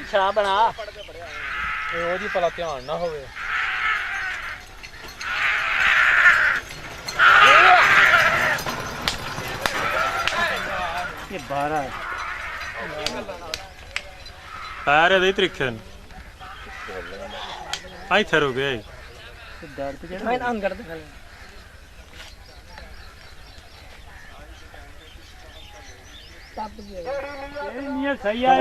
ਸ਼ਰਾਬ ਬਣਾ ਉਹਦੀ ਭਲਾ ਧਿਆਨ ਨਾ ਹੋਵੇ ਇਹ 12 ਪੈਰ ਇਹਦੇ ਤਰੀਕੇ ਨੇ ਆਈ ਥਰੋ ਗਿਆ ਦਰਦ ਜਿਹੜਾ ਮੈਂ ਆਂ ਕਰ ਦੇ ਟੱਪ ਗਿਆ ਇਹ ਨਹੀਂ ਸਹੀ ਆ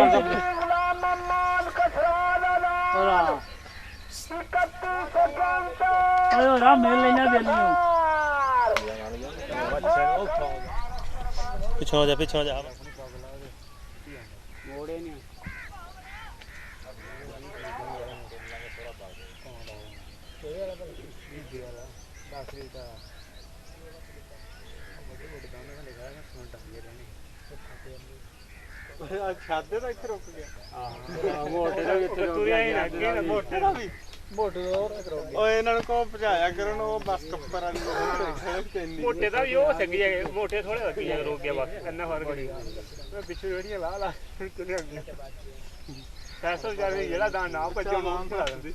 ਓਏ ਰਾ ਮੇਲ ਲੈਣਾ ਦੇ ਲਿਓ ਪਿੱਛੋਂ ਜਾ ਮੋੜੇ ਨਹੀਂ ਛਾਦੇ ਤਾਂ ਇੱਥੇ ਰੁਕ ਗਿਆ ਮੋਟੇ ਦਾ ਕਿੱਥੇ ਤੁਰਿਆ ਹੀ ਲੱਗੇ ਨਾ ਮੋਟੇ ਦਾ ਵੀ ਮੋਟੇ ਹੋਰ ਕਰੋਗੇ ਓਏ ਇਹਨਾਂ ਨੂੰ ਕੋ ਭਜਾਇਆ ਕਰਨ ਉਹ ਬਸ ਕੱਪਰ ਵਾਲੀ ਮੋਟੇ ਦਾ ਵੀ ਉਹ ਸੱਗੀ ਹੈ ਮੋਟੇ ਥੋੜੇ ਲੱਗੀ ਜਾ ਰੁਕ ਗਿਆ ਬਸ ਇੰਨਾ ਫਰਕ ਨਹੀਂ ਮੈਂ ਪਿੱਛੇ ਜਿਹੜੀਆਂ ਲਾ ਤੁਰਿਆ ਗਿਆ ਪੈਸਾ ਵਿਚਾਰੇ ਜਿਹੜਾ ਦਾਨ ਨਾ ਭੱਜਿਆ ਮਾਂ ਖਾ ਦਿੰਦੀ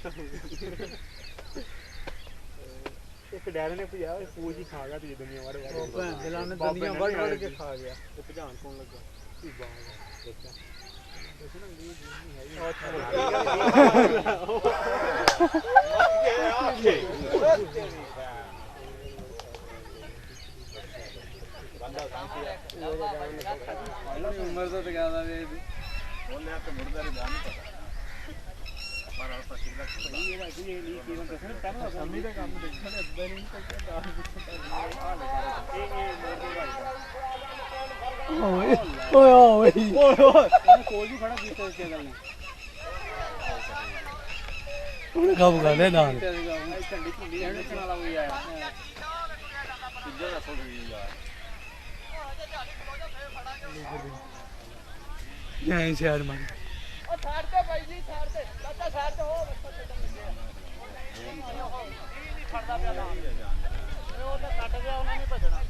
ਇੱਕ ਡੈਰ ਨੇ ਭਜਾ ਪੂਜ ਹੀ ਖਾ ਗਿਆ ਤੇ ਦੁਨੀਆ ਵੜ ਉਹ ਭੈਣ ਦਿਲਾਂ ਨੇ ਦੁਨੀਆ ਵੜ ਕੇ ਖਾ ਗਿਆ ਤੇ ਭਜਾਨ ਕੌਣ ਲੱਗਾ ਕੀ ਬਾਤ ਦੇਖਿਆ ਇਸ ਨੂੰ ਨਹੀਂ ਉਮਰ ਤੋਂ ਜ਼ਿਆਦਾ ਵੇ ਉਹਨੇ ਤੇ ਮੁਰਦਾ ਨਹੀਂ ਪਤਾ ਪਰ ਉਹ ਪਛਿਲਾ ਇਹ ਵਾਜੀ ਇਹ ਨਹੀਂ ਕਿਵੇਂ ਦੱਸਣਾ ਪਹਿਲਾਂ ਸਮੀ ਦਾ ਕੰਮ ਦੇਖਣਾ ਅੱਧਾ ਨਹੀਂ ਪਤਾ ਓਏ ਕੋਲ ਵੀ ਖੜਾ ਕੀਤਾ ਇਸ ਗੱਲ ਨੇ ਉਹਨੇ ਕਾਬੂ ਕਰ ਲਿਆ ਨਾਲ ਝੰਡੀ ਝੁੰਡੀ ਰਹਿਣ ਚਣਾ ਲਾ ਹੋਈ ਆਇਆ ਕਿੱਦਾਂ ਦਾ ਫੋਟੋ ਯਾਰ ਜੈ ਸ਼ਹਿਰ ਮਾਰ ਉਹ ਛੱਡ ਤੇ ਬਾਈ ਜੀ ਛੱਡ ਤੇ ਬੱਚਾ ਛੱਡ ਤੇ ਹੋ ਨਹੀਂ ਫੜਦਾ ਪਿਆ ਨਾ ਉਹ ਤਾਂ ਕੱਟ ਗਿਆ ਉਹਨਾਂ ਨੇ ਭਜਣਾ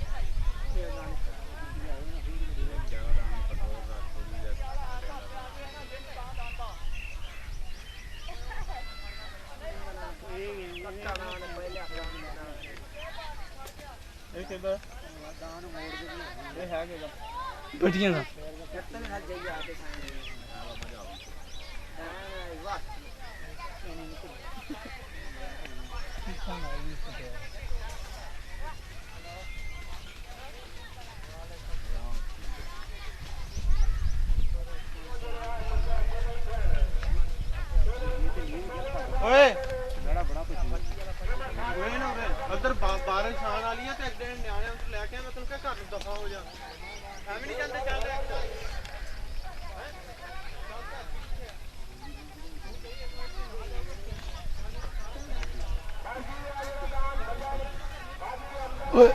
ਇਹ ਕਿਹਦਾ ਦਾਨ ਮੋੜ ਦੇ ਇਹ ਹੈ ਕਿਹਦਾ ਗੱਡੀਆਂ ਦਾ ਕਿੱਥੇ ਨਾਲ ਜਾਈ ਆ ਕੇ ਵਾਹ ਓਏ ਬੜਾ ਕੁਝ ਓਏ ਨਾ ਉਧਰ ਬਾਰਿਸ਼ ਆਣ ਵਾਲੀ ਆ ਤੇ ਅੱਗੇ ਨਿਆਣਿਆਂ ਨੂੰ ਲੈ ਕੇ ਮੈਂ ਤੈਨੂੰ ਕਿਹਾ ਘਰ ਨੂੰ ਦਫਾ ਹੋ ਜਾ ਐਵੇਂ ਨਹੀਂ ਜਾਂਦੇ ਚੱਲ ਓਏ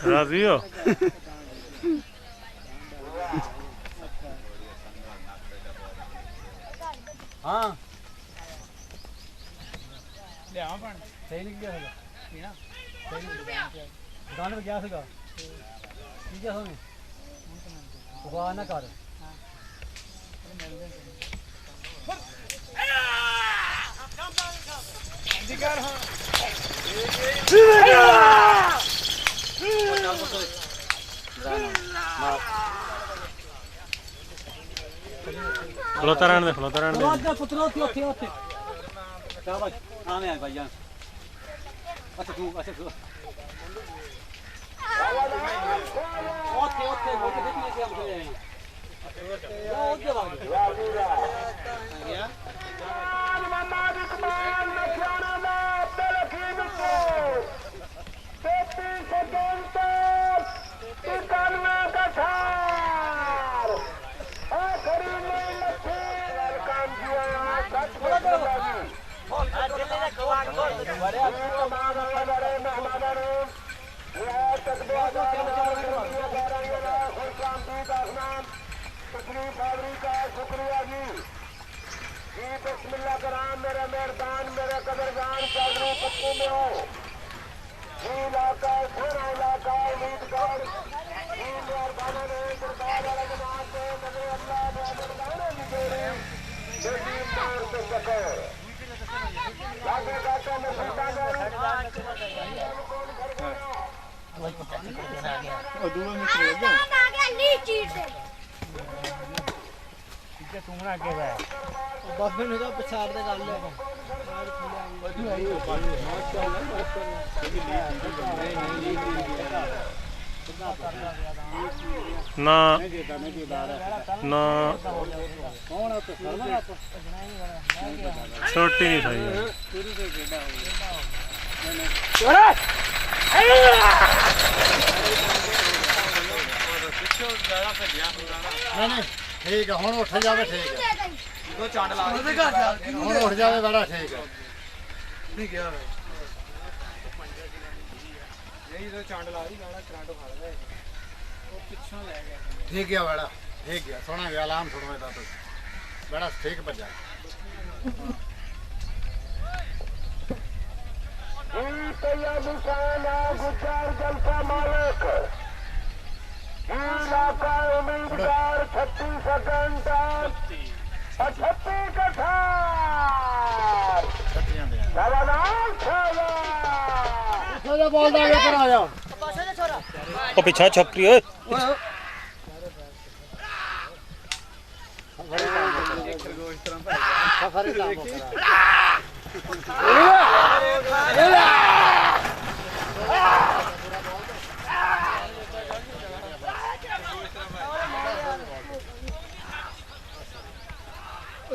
राजी हो हाँ ਲਿਆਵਾਂ ਪਾਣੀ ਸਹੀ ਨਿਕਲਿਆ ਹੈਗਾ ਪੀਣਾ ਸਹੀ ਨਿਕਲਿਆ ਦੁਕਾਨ ਤੇ ਗਿਆ ਸੀਗਾ ਠੀਕ ਹੈ ਹੋਵੇ ਦੁਕਾਨ ਨਾ ਕਰ ਹਾਂ ਮਿਲਦੇ ਜਿਗਰ ਹਾਂ ਖਲੋਤਾ ਰਹਿਣ ਦੇ ਪੁੱਤਰੋ ਉੱਥੇ ਸ਼ਾਬਾਸ਼ ਆਵੇਂ ਆ ਭਾਈ ਜਾਨ ਅੱਛਾ ਤੂੰ ਉੱਥੇ ਮੋਟੇ ਦੇ ਨਹੀਂ ਕੰਮ ਕਰੇ ਉਹ ਜਵਾਬ ਗਿਆ शुक्रिया जी बिस्मिल्लाह कराम मेरे मेहरबान मेरे कदरदान चौधरी पत्तू में हो इलाका सोना इलाका उम्मीदगार मेहरबाना ने सरकार वाला जमात से मगर अल्लाह मेहरबाना निगोरे जमीन मार से शकर लागे गाता में सुल्तान ਤੂੰ ਨਾ ਅੱਗੇ ਜਾ ਬਸ ਮੈਨੂੰ ਤਾਂ ਪਛਾੜ ਦੇ ਗੱਲ ਹੈ ਨਾ ਨਾ ਛੋਟੀ ਨਹੀਂ ਸਹੀ ਨਹੀਂ ਠੀਕ ਹੈ ਹੁਣ ਉੱਠ ਜਾਵੇ ਠੀਕ ਹੈ ਉਹ ਚੰਡ ਲਾ ਹੁਣ ਉੱਠ ਜਾਵੇ ਬੜਾ ਠੀਕ ਹੈ ਨਹੀਂ ਗਿਆ ਨਹੀਂ ਉਹ ਚੰਡ ਲਾ ਦੀ ਗਾਣਾ ਕਰੰਟ ਫੜ ਲਿਆ ਉਹ ਪਿੱਛੋਂ ਲੈ ਗਿਆ ਠੀਕ ਹੈ ਬੜਾ ਠੀਕ ਹੈ ਸੋਹਣਾ ਗਿਆ ਆਰਾਮ ਸੁਣੋ ਇਹਦਾ ਤੁਸੀਂ ਬੜਾ ਠੀਕ ਵੱਜਾ गुजार जलसा मालिक इलाका उम्मीदवार 36 सेकंड 38 कठार ਛੱਟੀਆਂ ਦੇ सवालाल छाया ਉਹਦਾ ਬੋਲ ਦਾ ਆਇਆ ਕਰ ਆਇਆ ਉਹ ਪਿੱਛਾ ਛੱਪਰੀ ਓਏ ਸਫਰ ਕੰਮ ਕਰਾ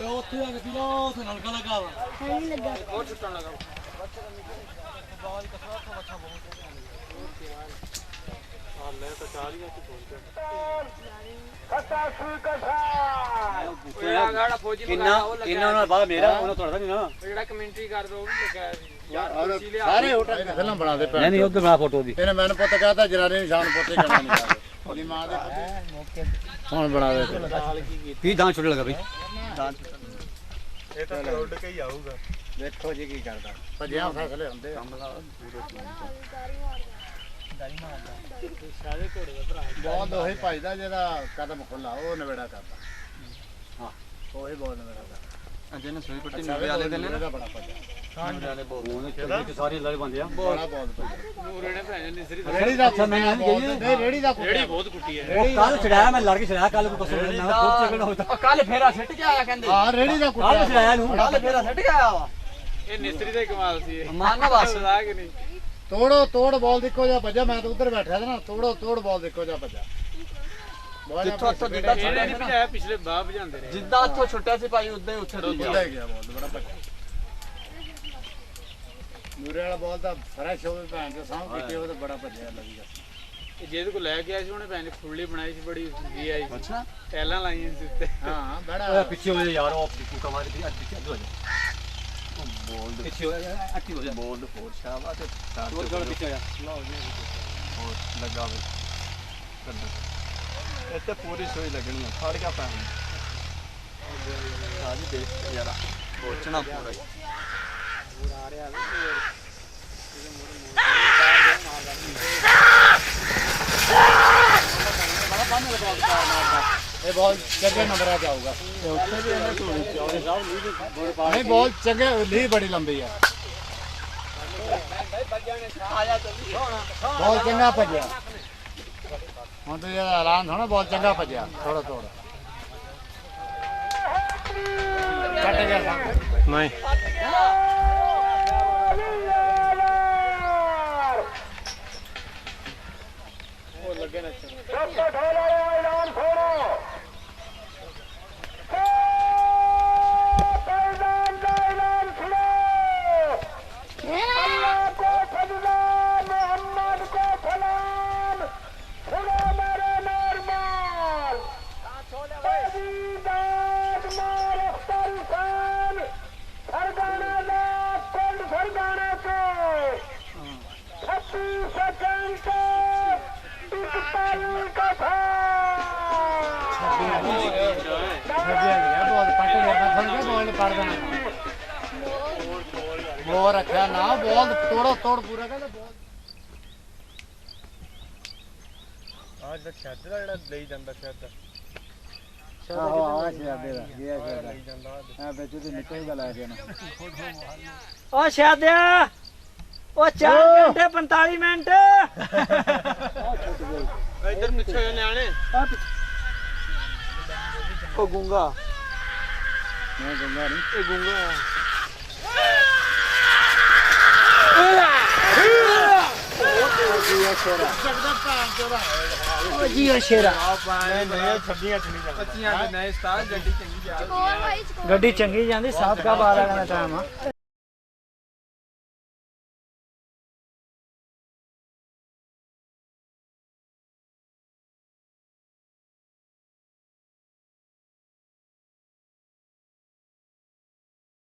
ਉੱਥੇ ਆ ਕੇ ਪੀਲਾ ਉੱਥੇ ਨਲਕਾ ਲੱਗਾ ਵਾ ਨਹੀਂ ਲੱਗਾ ਉਹ ਛੁੱਟਣ ਲੱਗਾ ਕਿੰਨਾ ਉਹਨਾਂ ਬਾਅਦ ਮੇਰਾ ਉਹਨਾਂ ਤੁਹਾਡਾ ਨਹੀਂ ਨਾ ਜਿਹੜਾ ਕਮੈਂਟਰੀ ਕਰਦਾ ਉਹ ਵੀ ਲੱਗਾ ਸੀ ਸਾਰੇ ਹੋਟਲ ਦੀ ਫਿਲਮ ਬਣਾ ਦੇ ਭੈਣ ਨਹੀਂ ਉਧਰ ਬਣਾ ਫੋਟੋ ਦੀ ਇਹਨੇ ਮੈਨੂੰ ਪੁੱਤ ਕਹਤਾ ਜਨਾਨੀ ਨਿਸ਼ਾਨ ਪੁੱਤੇ ਕਰਨਾ ਨਹੀਂ ਚਾਹੀਦਾ ਉਹਦੀ ਮਾਂ ਦੇ ਹੁਣ ਬਣਾ ਦੇ 30 ਦਾਂ ਛੁੱਟ ਲਗਾ ਬਈ ਇਹ ਤਾਂ ਉੱਡ ਕੇ ਹੀ ਆਊਗਾ ਦੇਖੋ ਜੀ ਕੀ ਕਰਦਾ ਭੱਜਿਆ ਫੈਸਲੇ ਹੁੰਦੇ ਆ ਬਹੁਤ ਉਹੀ ਭੱਜਦਾ ਜਿਹਦਾ ਕਦਮ ਖੁੱਲਾ ਉਹ ਨਵੇੜਾ ਕਰਦਾ ਹਾਂ ਉਹੀ ਬਹੁਤ ਨਵੇੜਾ ਕਰਦਾ ਜਿਹਨੇ ਸੂਈ ਪੱਟੀ ਨਵੇਂ ਵਾਲੇ ਦਿਨ ਇਹਦਾ ਬੜਾ ਭੱਜਿਆ ਸਾਰੇ ਲਾਰੇ ਬੰਦੇ ਆ ਬੜਾ ਬਹੁਤ ਭੱਜਿਆ ਨੂਰੇ ਨੇ ਭੈਣ ਨਿਸਰੀ ਰੇੜੀ ਦਾ ਅੱਛਾ ਮੈਂ ਨਹੀਂ ਰੇੜੀ ਦਾ ਰੇੜੀ ਬਹੁਤ ਕੁੱਟੀ ਹੈ ਉਹ ਕੱਲ ਛੜਾਇਆ ਮੈਂ ਲੜ ਕੇ ਛੜਾਇਆ ਕੱਲ ਕੋ ਪਸੋਂ ਨਾ ਖੁਦ ਚੱਕਣ ਹੋਇਆ ਕੱਲ ਫੇਰਾ ਸਿੱਟ ਕੇ ਆਇਆ ਕਹਿੰਦੇ ਹਾਂ ਰੇੜੀ ਦਾ ਕੱਲ ਕੁੱਤਾ ਛੜਾਇਆ ਨੂੰ ਕੱਲ ਫੇਰਾ ਸਿੱਟ ਕੇ ਆਇਆ ਵਾ ਇਹ ਨਿਸਰੀ ਦਾ ਕਮਾਲ ਸੀ ਇਹ ਮਾਰਨਾ ਬਸ ਲਾ ਕੇ ਨਹੀਂ ਤੋੜੋ ਤੋੜ ਬਾਲ ਦੇਖੋ ਜਾ ਭੱਜਾ ਮੈਂ ਤਾਂ ਉੱਧਰ ਬੈਠਾ ਸੀ ਨਾ ਤੋੜੋ ਤੋੜ ਬਾਲ ਦੇਖੋ ਜਾ ਭੱਜਾ ਜਿੱਥੋਂ ਇੱਥੋਂ ਜਿੱਦਾਂ ਇਹਨੇ ਨਹੀਂ ਭਜਾਇਆ ਪਿਛਲੇ ਬਾਹ ਭਜਾਉਂਦੇ ਰਹੇ ਜਿੱਦਾਂ ਇੱਥੋਂ ਛੁੱਟਿਆ ਸੀ ਭਾਈ ਉਦਾਂ ਹੀ ਉੱਥੇ ਰੁੱਝ ਉੱਧਰ ਹੀ ਗਿਆ ਬਾਲ ਬੜਾ ਭੱਜਾ ਨੂਰੇ ਵਾਲਾ ਬਾਲ ਤਾਂ ਫਰੈਸ਼ ਹੋਵੇ ਭੈਣ ਤੇ ਸਾਂਭ ਕੀਤੀ ਉਹ ਤਾਂ ਬੜਾ ਭੱਜਿਆ ਲੱਗੀਗਾ ਇਹ ਜਿਹਦੇ ਕੋਲ ਲੈ ਕੇ ਆਇਆ ਸੀ ਉਹਨੇ ਭੈਣ ਨੇ ਫੁੱਲੀ ਬਣਾਈ ਸੀ ਬੜੀ ਵੀ ਆਈ ਅੱਛਾ ਟੈਲਾਂ ਲਾਈਆਂ ਸੀ ਉੱਤੇ ਹਾਂ ਬੜਾ ਓਏ ਪਿੱਛੇ ਹੋ ਜਾ ਯਾਰ ਉਹ ਕਮਾਲ ਦੀ ਅੱਜ ਪਿੱਛੇ ਹੋ ਜਾ ਬੋਲ ਪਿੱਛੇ ਹੋ ਜਾ ਅੱਟੀ ਹੋ ਜਾ ਬੋਲ ਫੋਰ ਸ਼ਾਵਾ ਤੇ ਹੋਰ ਗੜ ਪਿੱਛੇ ਆ ਲਓ ਜੀ ਹੋਰ ਲੱਗਾ ਵੇ ਇੱਥੇ ਪੂਰੀ ਸੋਈ ਲੱਗਣੀ ਆ ਫੜ ਗਿਆ ਪੈਣ ਆਜੀ ਦੇਖ ਯਾਰਾ ਪਹੁੰਚਣਾ ਪੂਰਾ ਇਹ ਬਾਲ ਚੰਗੇ ਨੰਬਰਾਂ 'ਚ ਆਊਗਾ ਉੱਥੇ ਵੀ ਇਹਨੇ ਢੋਲੀ ਚੌੜੇ ਸਾਹਿਬ ਲੀਡ ਗੋਲ ਪਾ ਨਹੀਂ ਬਾਲ ਚੰਗੇ ਲੀ ਬੜੀ ਲੰਬੀ ਆ ਬਾਲ ਚੰਗਾ ਭੱਜਿਆ ਹੁਣ ਤੇ ਇਹਦਾ ਐਲਾਨ ਥੋੜਾ ਬਾਲ ਚੰਗਾ ਭੱਜਿਆ ਥੋੜਾ ਥੋੜਾ ਕੱਟ ਗਿਆ ਸਾਹਮਣੇ। ਨਹੀਂ ਉਹ ਲੱਗੇ ਨਾ ਸਭ ਤੋਂ ਢੋਲਾ ਐਲਾਨ ਖੋਲੋ ਪਹਿਲਵਾਨ ਦਾ ਐਲਾਨ ਸੁਣੋ अल्लाह को सजदा मोहम्मद को सलाम सुनो मेरे नरमाल दाद मार अख्तर खान फरगाना लाख कुंड फरगाना के 36 सेकंड के इकतालीस का था ਬਾਲ ਪੱਟ ਗਿਆ ਫੜ ਗਿਆ ਬਾਲ ਪੜ ਦੇਣਾ ਬੋਲ ਰੱਖਿਆ ਨਾ ਬਾਲ ਤੋੜੋ ਤੋੜ ਪੂਰਾ ਕਹਿੰਦਾ ਬਾਲ ਆਹ ਜਿਹੜਾ ਛੱਡ ਦਾ ਜਿਹੜਾ ਲਈ ਜਾਂਦਾ ਛੱਡ ਆਹੋ ਆ ਸ਼ਾਦੇ ਦਾ ਗਿਆ ਸ਼ਾਦਾ ਲਈ ਜਾਂਦਾ ਆ ਵਿੱਚ ਉਹਦੇ ਨਿਕਲੇਗਾ ਲੈ ਕੇ ਨਾ ਓ ਸ਼ਾਦਿਆ ਓ 4 ਘੰਟੇ 45 ਮਿੰਟ ਇੱਧਰ ਪਿੱਛੇ ਹੋ ਨਿਆਣੇ ਓ ਗੁੰਗਾ ਮੈਂ ਗੰਗਾ ਨਹੀਂ ਇਹ ਗੁੰਗਾ ਓ ਜੀਓ ਸ਼ੇਰਾ ਨਹੀਂ ਛੱਡੀਆਂ ਚ ਨਹੀਂ ਜਾਂਦਾ 25 ਦੇ ਨਏ ਸਟਾਰ ਗੱਡੀ ਚੰਗੀ ਜਾ ਗੱਡੀ ਚੰਗੀ ਜਾਂਦੀ ਸਾਫ ਕਾ 12 ਦਾ ਟਾਈਮ ਆ